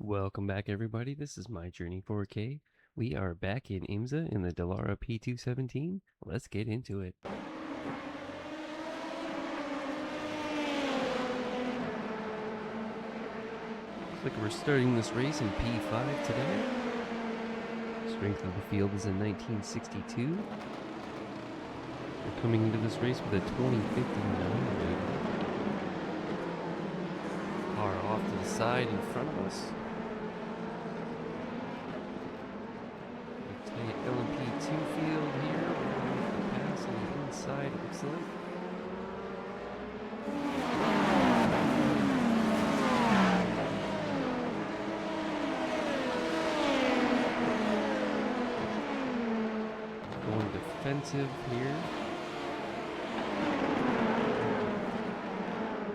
Welcome back, everybody. This is My Journey 4K. We are back in IMSA in the Dallara P217. Let's get into it. Looks like we're starting this race in P5 today. Strength of the field is in 1962. We're coming into this race with a 2059 rating. Car off to the side in front of us. LMP2 field here. We're going to pass on the inside, it looks like. Going defensive here.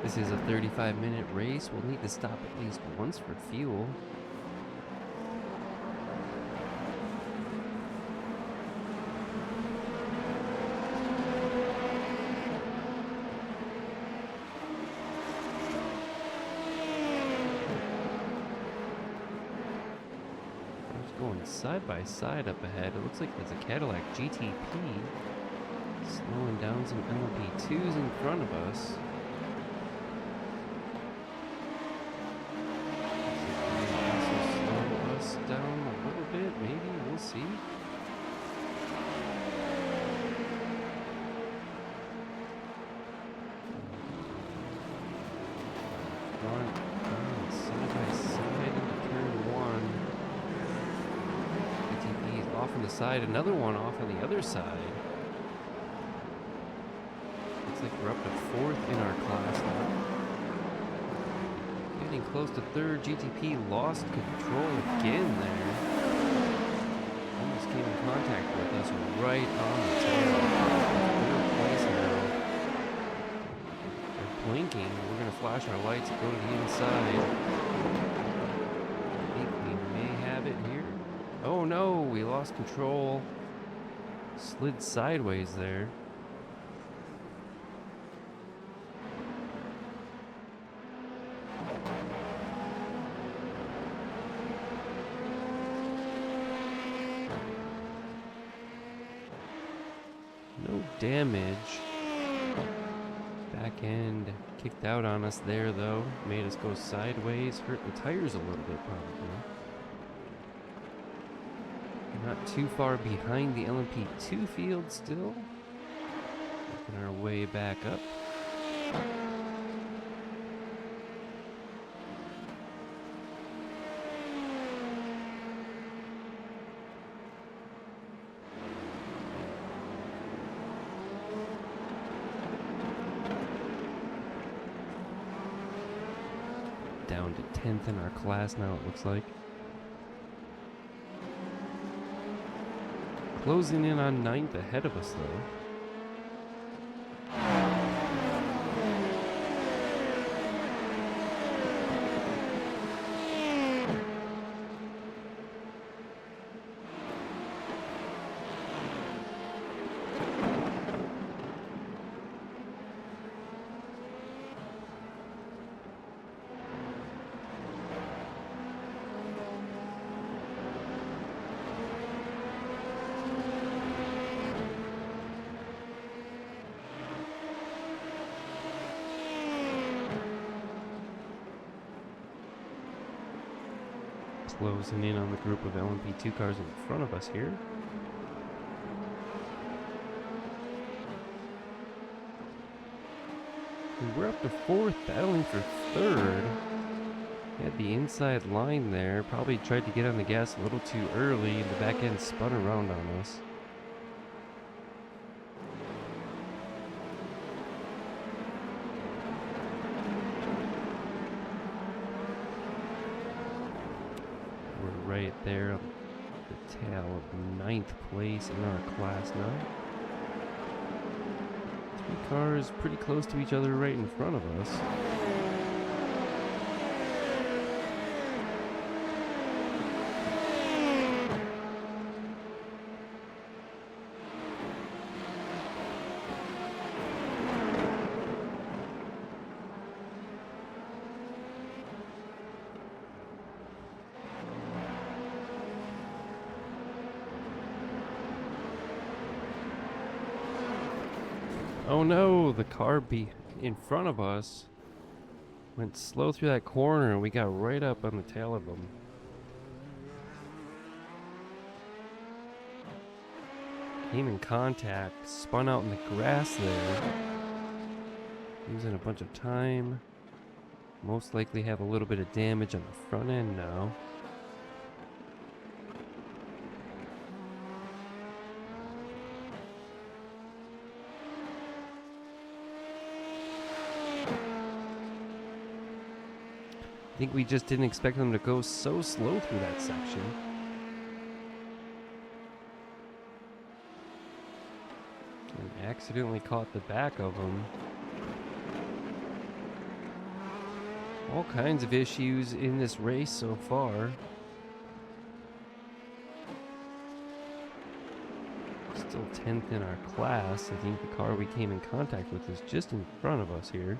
This is a 35-minute race. We'll need to stop at least once for fuel. Going side by side up ahead. It looks like there's a Cadillac GTP slowing down some LMP2s in front of us. Also slow us down a little bit, maybe, we'll see. Going side by side into turn one. Off on the side, another one off on the other side. Looks like we're up to fourth in our class now. Getting close to third. GTP lost control again there. Almost came in contact with us right on the tail. Third place now. They're blinking. We're going to flash our lights and go to the inside. I think we may have it here. Oh no, we lost control. Slid sideways there. No damage. Back end kicked out on us there though. Made us go sideways. Hurt the tires a little bit probably. Not too far behind the LMP2 field still. Making our way back up. Down to 10th in our class now, it looks like. Closing in on 9th ahead of us, though. Closing in on the group of LMP2 cars in front of us here. And we're up to fourth, battling for third. Had the inside line there, probably tried to get on the gas a little too early, and the back end spun around on us. Right there on the tail of 9th place in our class now. 3 cars pretty close to each other right in front of us. Oh no, the car in front of us went slow through that corner and we got right up on the tail of them. Came in contact, spun out in the grass there. Losing a bunch of time. Most likely have a little bit of damage on the front end now. I think we just didn't expect them to go so slow through that section. And accidentally caught the back of them. All kinds of issues in this race so far. Still 10th in our class. I think the car we came in contact with is just in front of us here.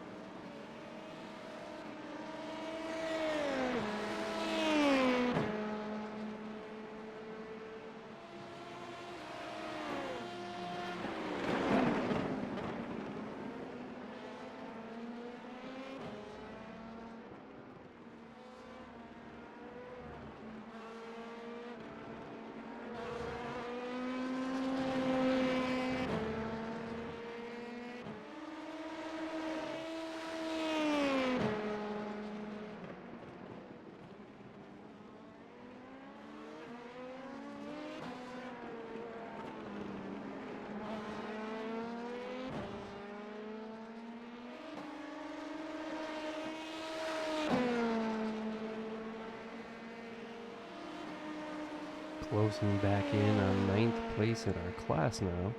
Closing back in on 9th place in our class now.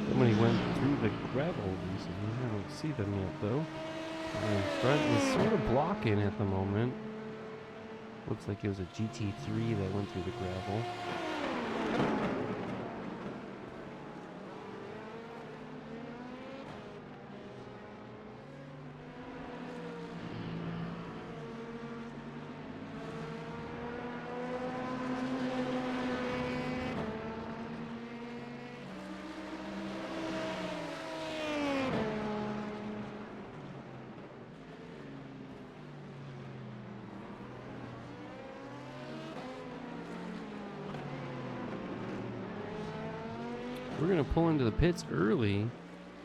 Somebody went through the gravel recently. I don't see them yet though. The front is sort of blocking at the moment. Looks like it was a GT3 that went through the gravel. We're going to pull into the pits early,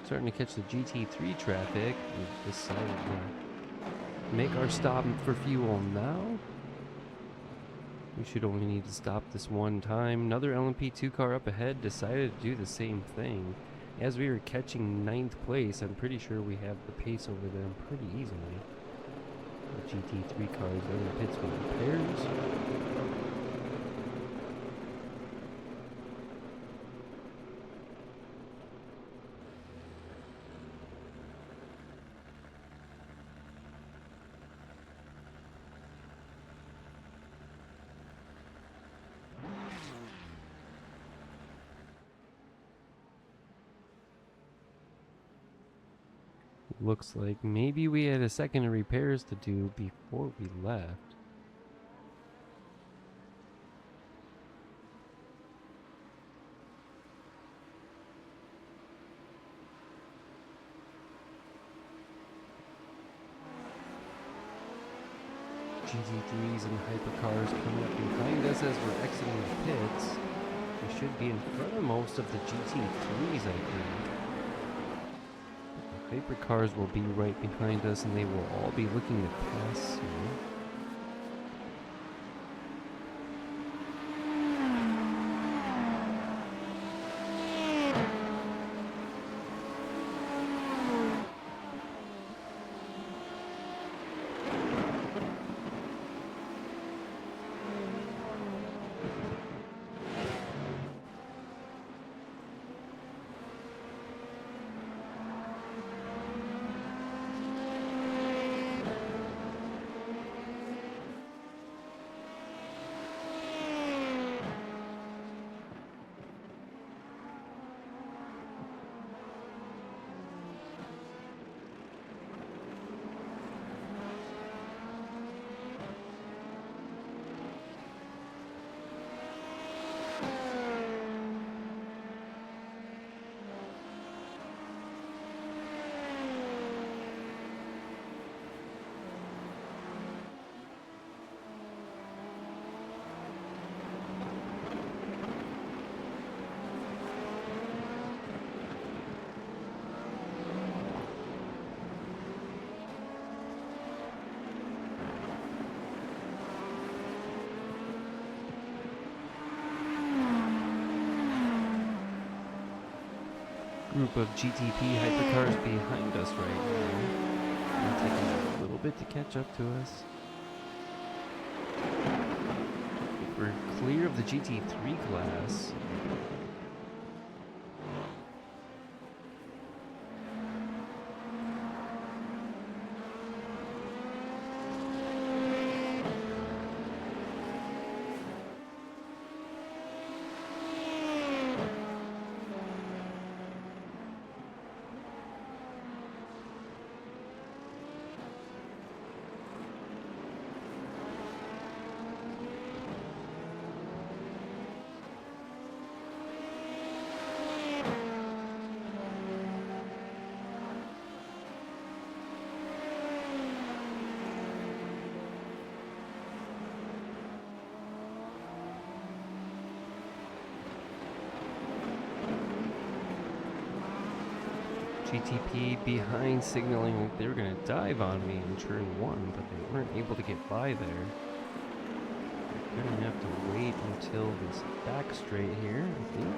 starting to catch the GT3 traffic. We decided to make our stop for fuel now. We should only need to stop this one time. Another LMP2 car up ahead decided to do the same thing. As we were catching 9th place, I'm pretty sure we have the pace over them pretty easily. The GT3 cars are in the pits with repairs. looks like. Maybe we had a second of repairs to do before we left. GT3s and hypercars coming up behind us as we're exiting the pits. We should be in front of most of the GT3s, I think. The hypercars will be right behind us and they will all be looking to pass soon. Group of GTP hypercars behind us right now. It'll take them a little bit to catch up to us. We're clear of the GT3 class. GTP behind, signaling like they were going to dive on me in turn 1, but they weren't able to get by there. They're going to have to wait until this back straight here, I think.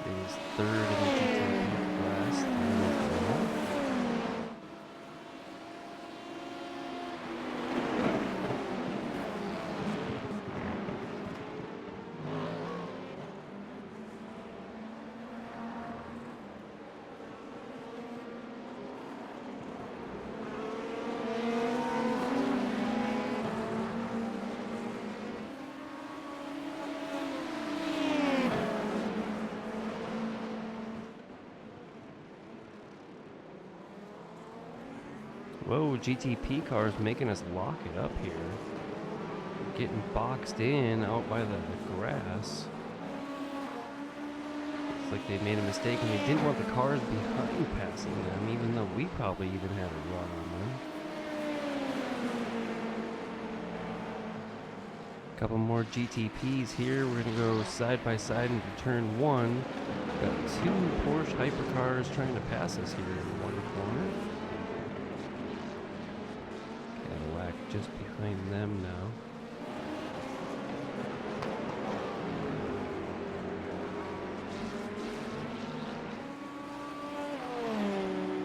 He's third in the GTP class. Whoa, GTP cars making us lock it up here. Getting boxed in out by the grass. It's like they made a mistake and they didn't want the cars behind passing them, even though we probably even had a run on them. Couple more GTPs here. We're gonna go side by side into turn 1. Got 2 Porsche hypercars trying to pass us here in one corner. Just behind them now.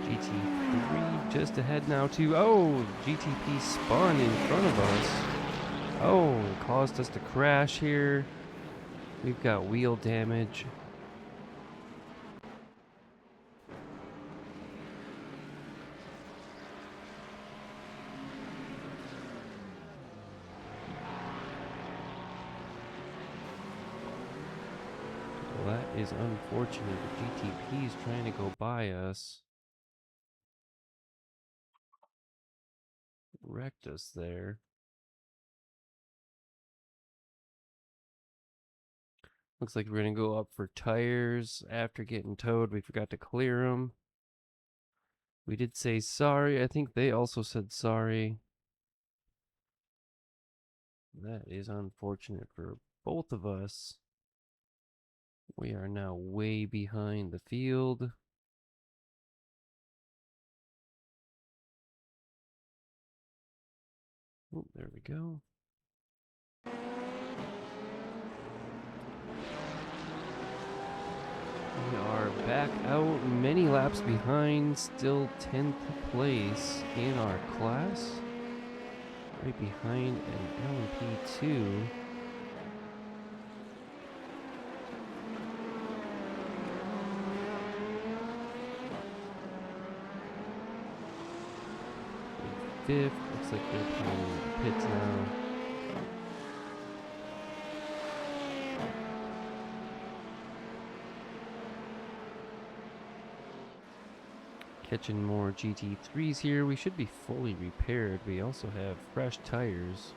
GT3 just ahead now too. Oh, GTP spun in front of us. Oh, caused us to crash here. We've got wheel damage. is unfortunate. The GTP is trying to go by us. Wrecked us there. Looks like we're going to go up for tires after getting towed. We forgot to clear them. We did say sorry. I think they also said sorry. That is unfortunate for both of us. We are now way behind the field. Oh, there we go. We are back out many laps behind, still 10th place in our class. Right behind an LMP2. Fifth, looks like they're playing in the pits now. Catching more GT3s here. We should be fully repaired. We also have fresh tires.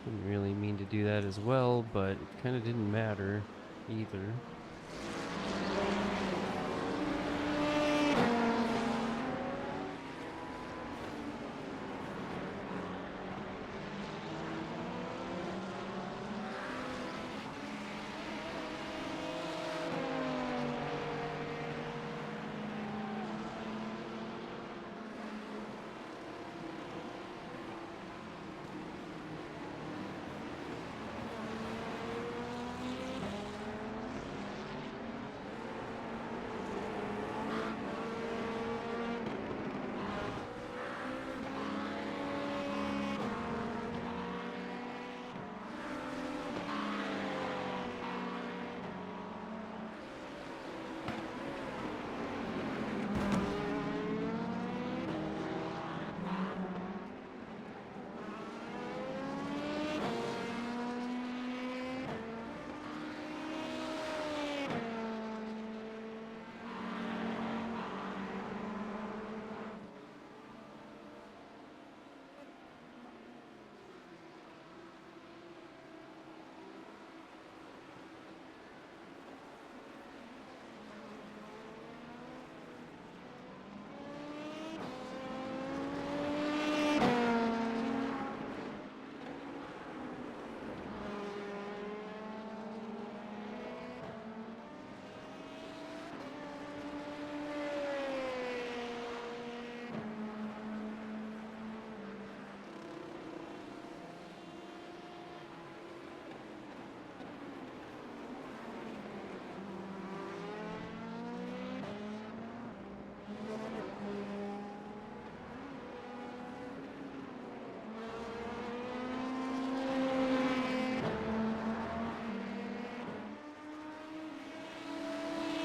Didn't really mean to do that as well, but it kind of didn't matter either.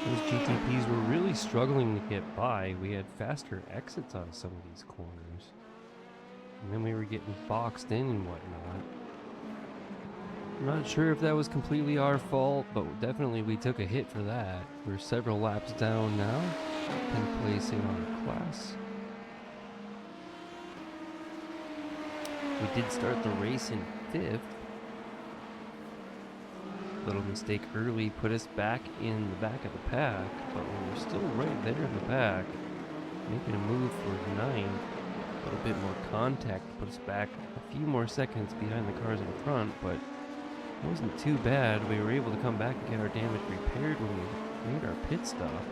Those GTPs were really struggling to get by. We had faster exits on some of these corners. And then we were getting boxed in and whatnot. I'm not sure if that was completely our fault, but definitely we took a hit for that. We're several laps down now, 10th place in our class. We did start the race in 5th. Little mistake early put us back in the back of the pack, but we were still right there in the pack, making a move for 9th. A little bit more contact put us back a few more seconds behind the cars in front, but it wasn't too bad. We were able to come back and get our damage repaired when we made our pit stop.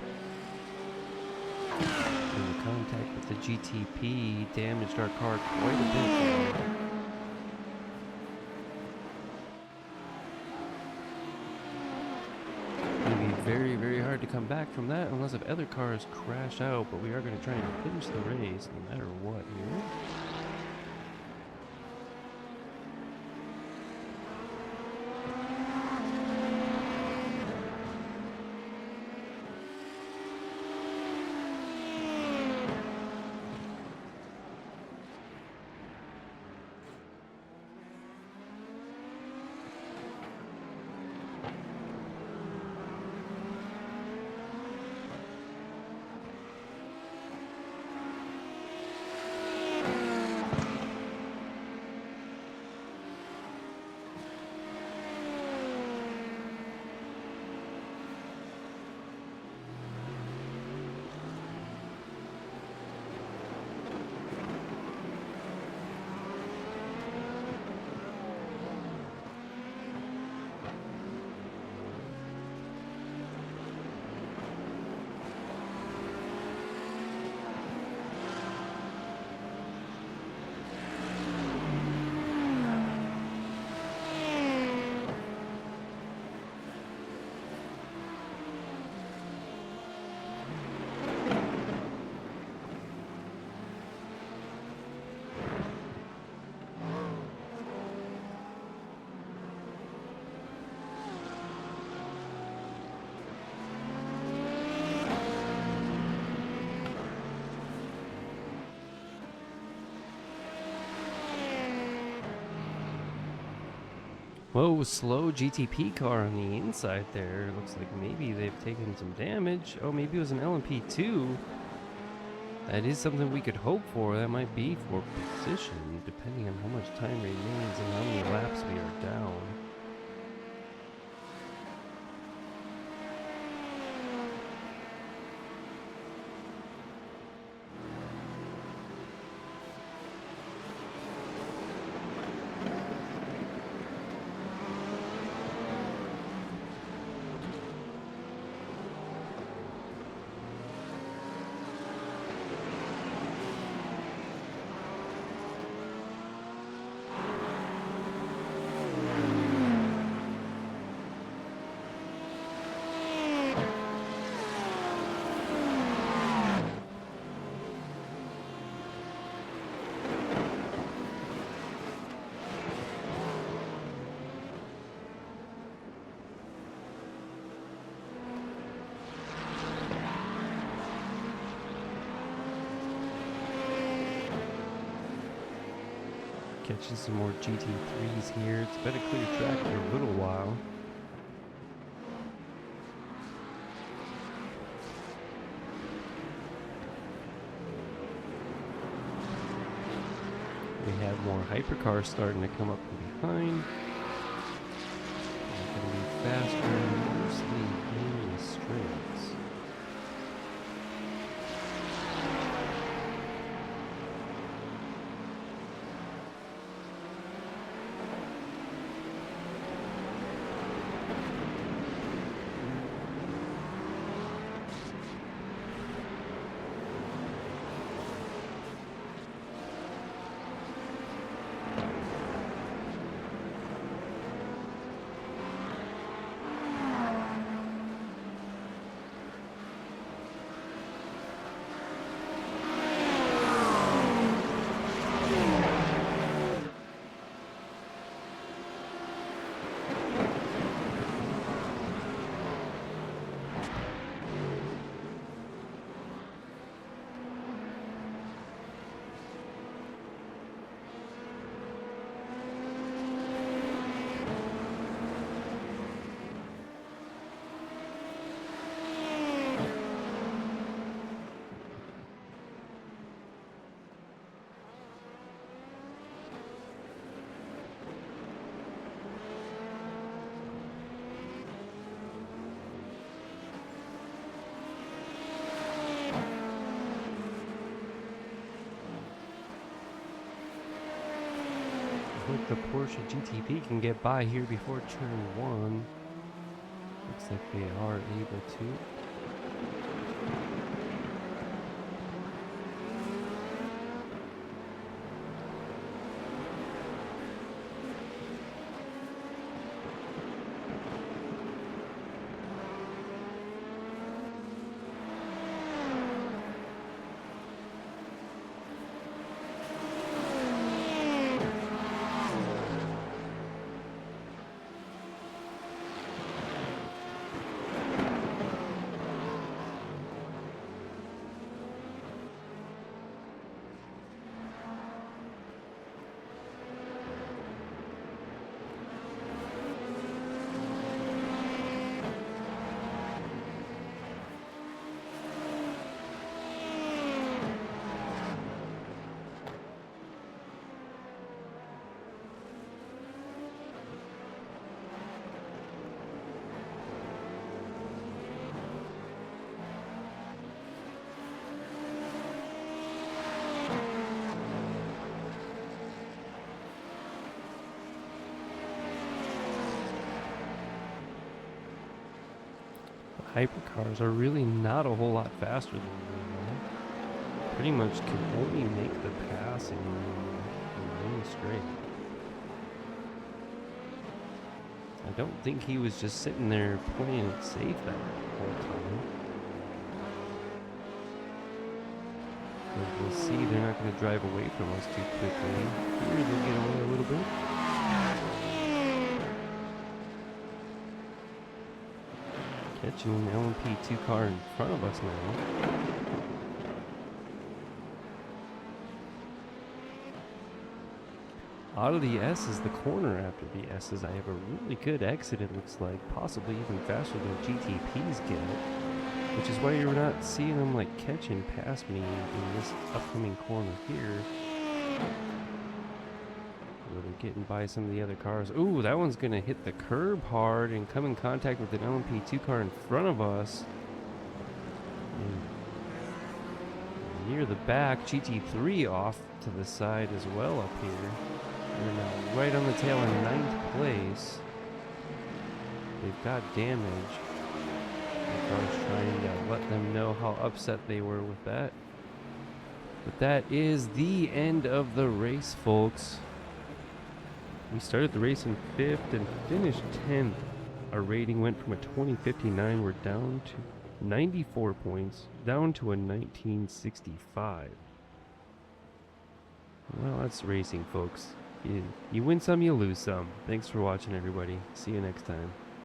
And the contact with the GTP damaged our car quite a bit there. Very, very hard to come back from that unless if other cars crash out, but we are going to try and finish the race no matter what here. Whoa, slow GTP car on the inside there. Looks like maybe they've taken some damage. Oh, maybe it was an LMP2. That is something we could hope for. That might be for position, depending on how much time remains and how many laps we are down. Catching some more GT3s here. It's been a clear track for a little while. We have more hypercars starting to come up from behind. They're going to be faster, mostly in the straights. Hope the Porsche GTP can get by here before turn 1. Looks like they are able to. Hypercars are really not a whole lot faster than we are. Pretty much can only make the pass in one straight. I don't think he was just sitting there playing it safe that whole time. But we'll see, they're not going to drive away from us too quickly. Here, they'll get away a little bit. Catching an LMP2 car in front of us now. out of the S's, the corner after the S's, I have a really good exit, it looks like. Possibly even faster than GTPs get it. Which is why you're not seeing them like catching past me in this upcoming corner here. Really getting by some of the other cars. Ooh, that one's gonna hit the curb hard and come in contact with an LMP2 car in front of us. And near the back, GT3 off to the side as well up here. They're now right on the tail in 9th place. They've got damage. The car's trying to let them know how upset they were with that. But that is the end of the race, folks. We started the race in 5th and finished 10th. Our rating went from a 2059, we're down to 94 points, down to a 1965. Well, that's racing, folks. You win some, you lose some. Thanks for watching, everybody. See you next time.